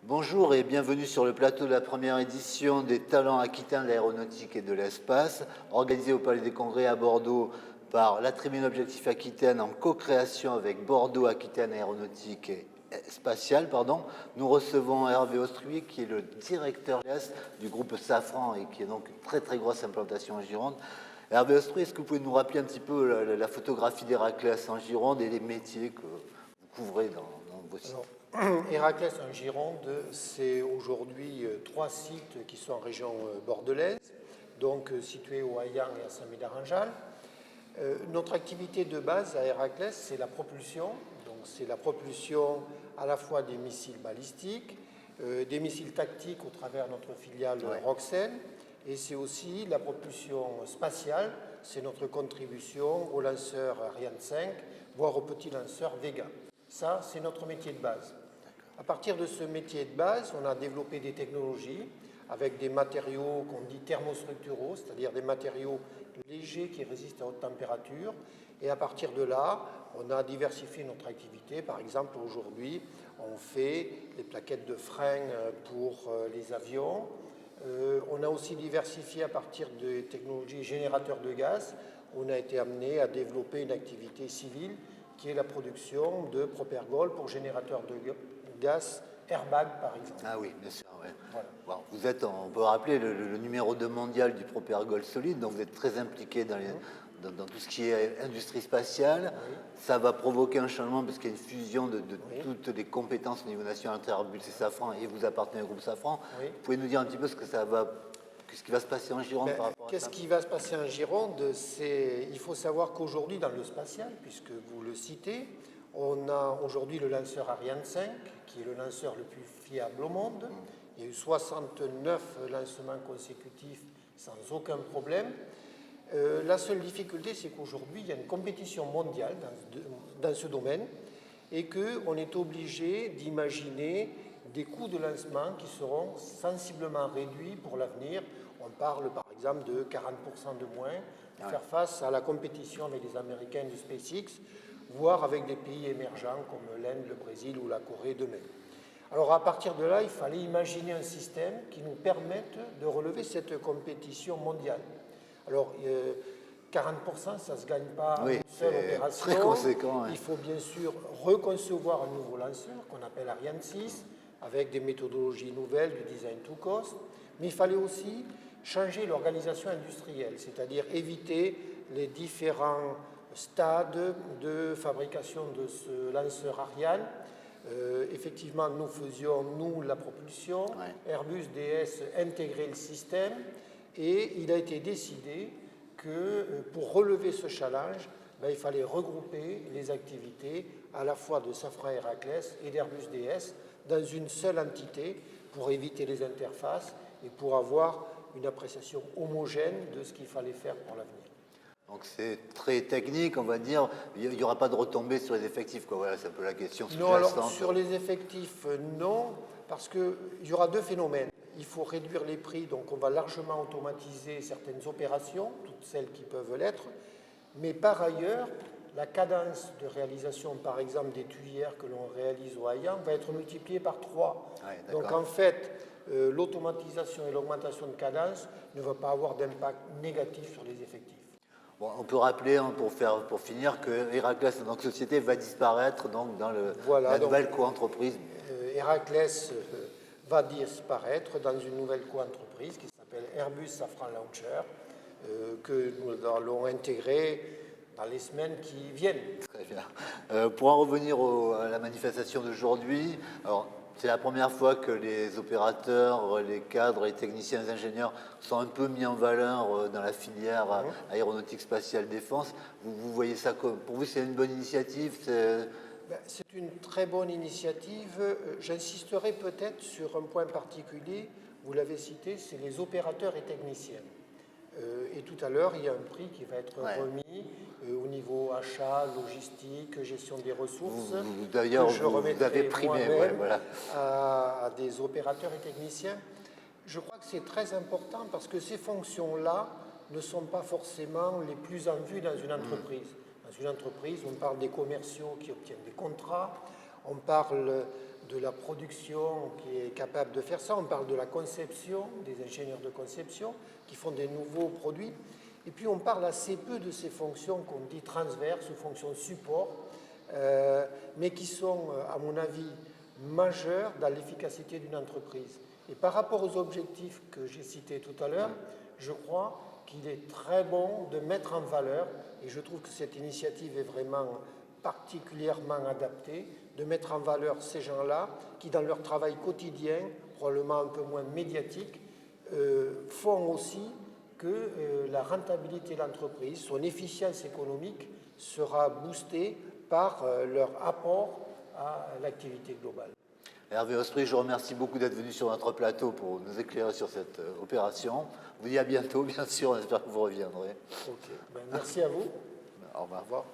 Bonjour et bienvenue sur le plateau de la première édition des Talents aquitains de l'aéronautique et de l'espace, organisée au Palais des Congrès à Bordeaux par la Tribune Objectif Aquitaine en co-création avec Bordeaux Aquitaine Aéronautique et Spatiale. Nous recevons Hervé Ostruy, qui est le directeur du groupe Safran et qui est donc une très très grosse implantation en Gironde. Hervé Ostruy, est-ce que vous pouvez nous rappeler un petit peu la photographie d'Héraclès en Gironde et les métiers que vous couvrez dans vos sites? Héraclès en Gironde, c'est aujourd'hui 3 sites qui sont en région bordelaise, donc situés au Haillan et à Saint-Médard-en-Jalles. Notre activité de base à Héraclès, c'est la propulsion. Donc c'est la propulsion à la fois des missiles balistiques, des missiles tactiques au travers de notre filiale Roxel, et c'est aussi la propulsion spatiale, c'est notre contribution au lanceur Ariane 5, voire au petit lanceur Vega. Ça, c'est notre métier de base. À partir de ce métier de base, on a développé des technologies avec des matériaux qu'on dit thermostructuraux, c'est-à-dire des matériaux légers qui résistent à haute température. Et à partir de là, on a diversifié notre activité. Par exemple, aujourd'hui, on fait des plaquettes de frein pour les avions. On a aussi diversifié à partir des technologies générateurs de gaz. On a été amené à développer une activité civile qui est la production de Propergol pour générateurs de gaz Airbag, par exemple. Ah oui, bien sûr. Ouais. Voilà. Bon, vous êtes, on peut rappeler, le numéro 2 mondial du Propergol solide, donc vous êtes très impliqué dans tout ce qui est industrie spatiale. Oui. Ça va provoquer un changement parce qu'il y a une fusion de toutes les compétences au niveau national entre Airbus et Safran, et vous appartenez au groupe Safran. Oui. Vous pouvez nous dire un petit peu ce qui va se passer en Gironde par rapport à ça? Qu'est-ce qui va se passer en Gironde? Il faut savoir qu'aujourd'hui, dans le spatial, puisque vous le citez, on a aujourd'hui le lanceur Ariane 5, qui est le lanceur le plus fiable au monde. Il y a eu 69 lancements consécutifs sans aucun problème. La seule difficulté, c'est qu'aujourd'hui, il y a une compétition mondiale dans ce domaine et qu'on est obligé d'imaginer des coûts de lancement qui seront sensiblement réduits pour l'avenir. On parle par exemple de 40% de moins pour faire face à la compétition avec les Américains de SpaceX, voire avec des pays émergents comme l'Inde, le Brésil ou la Corée demain. Alors à partir de là, il fallait imaginer un système qui nous permette de relever cette compétition mondiale. Alors 40%, ça ne se gagne pas en une seule opération. Très conséquent. Il faut bien sûr reconcevoir un nouveau lanceur qu'on appelle Ariane 6, avec des méthodologies nouvelles du design to cost, mais il fallait aussi changer l'organisation industrielle, c'est-à-dire éviter les différents stades de fabrication de ce lanceur Ariane. Effectivement, nous faisions, la propulsion, Airbus DS intégrait le système, et il a été décidé que pour relever ce challenge, il fallait regrouper les activités à la fois de Safran Héraclès et d'Airbus DS dans une seule entité pour éviter les interfaces et pour avoir une appréciation homogène de ce qu'il fallait faire pour l'avenir. Donc c'est très technique, on va dire. Il n'y aura pas de retombées sur les effectifs, quoi. Voilà, c'est un peu la question sous-jacente. Non, alors sur les effectifs, non, parce qu'il y aura deux phénomènes. Il faut réduire les prix, donc on va largement automatiser certaines opérations, toutes celles qui peuvent l'être, mais par ailleurs, la cadence de réalisation, par exemple, des tuyères que l'on réalise au Haillan va être multipliée par 3. Ouais, donc en fait, l'automatisation et l'augmentation de cadence ne va pas avoir d'impact négatif sur les effectifs. Bon, on peut rappeler, pour finir, que Héraclès, en tant que société, va disparaître donc, dans la nouvelle co-entreprise. Héraclès va disparaître dans une nouvelle co-entreprise qui s'appelle Airbus Safran Launcher, que nous allons intégrer dans les semaines qui viennent. Très bien. Pour en revenir à la manifestation d'aujourd'hui, alors c'est la première fois que les opérateurs, les cadres, les techniciens, les ingénieurs sont un peu mis en valeur dans la filière aéronautique spatiale défense. Vous voyez ça comme, pour vous, c'est une bonne initiative? C'est une très bonne initiative. J'insisterai peut-être sur un point particulier, vous l'avez cité, c'est les opérateurs et techniciens. Et tout à l'heure, il y a un prix qui va être remis au niveau achat, logistique, gestion des ressources. D'ailleurs, vous avez primé à des opérateurs et techniciens. Je crois que c'est très important parce que ces fonctions-là ne sont pas forcément les plus en vue dans une entreprise. Dans une entreprise, on parle des commerciaux qui obtiennent des contrats, on parle de la production qui est capable de faire ça. On parle de la conception, des ingénieurs de conception qui font des nouveaux produits. Et puis on parle assez peu de ces fonctions qu'on dit transverses ou fonctions support, mais qui sont, à mon avis, majeures dans l'efficacité d'une entreprise. Et par rapport aux objectifs que j'ai cités tout à l'heure, je crois qu'il est très bon de mettre en valeur, et je trouve que cette initiative est vraiment particulièrement adaptée, de mettre en valeur ces gens-là qui, dans leur travail quotidien, probablement un peu moins médiatique, font aussi que la rentabilité de l'entreprise, son efficience économique sera boostée par leur apport à l'activité globale. Hervé Osprey, je vous remercie beaucoup d'être venu sur notre plateau pour nous éclairer sur cette opération. Je vous dis à bientôt, bien sûr, on espère que vous reviendrez. Ok, merci à vous. Au revoir. Au revoir.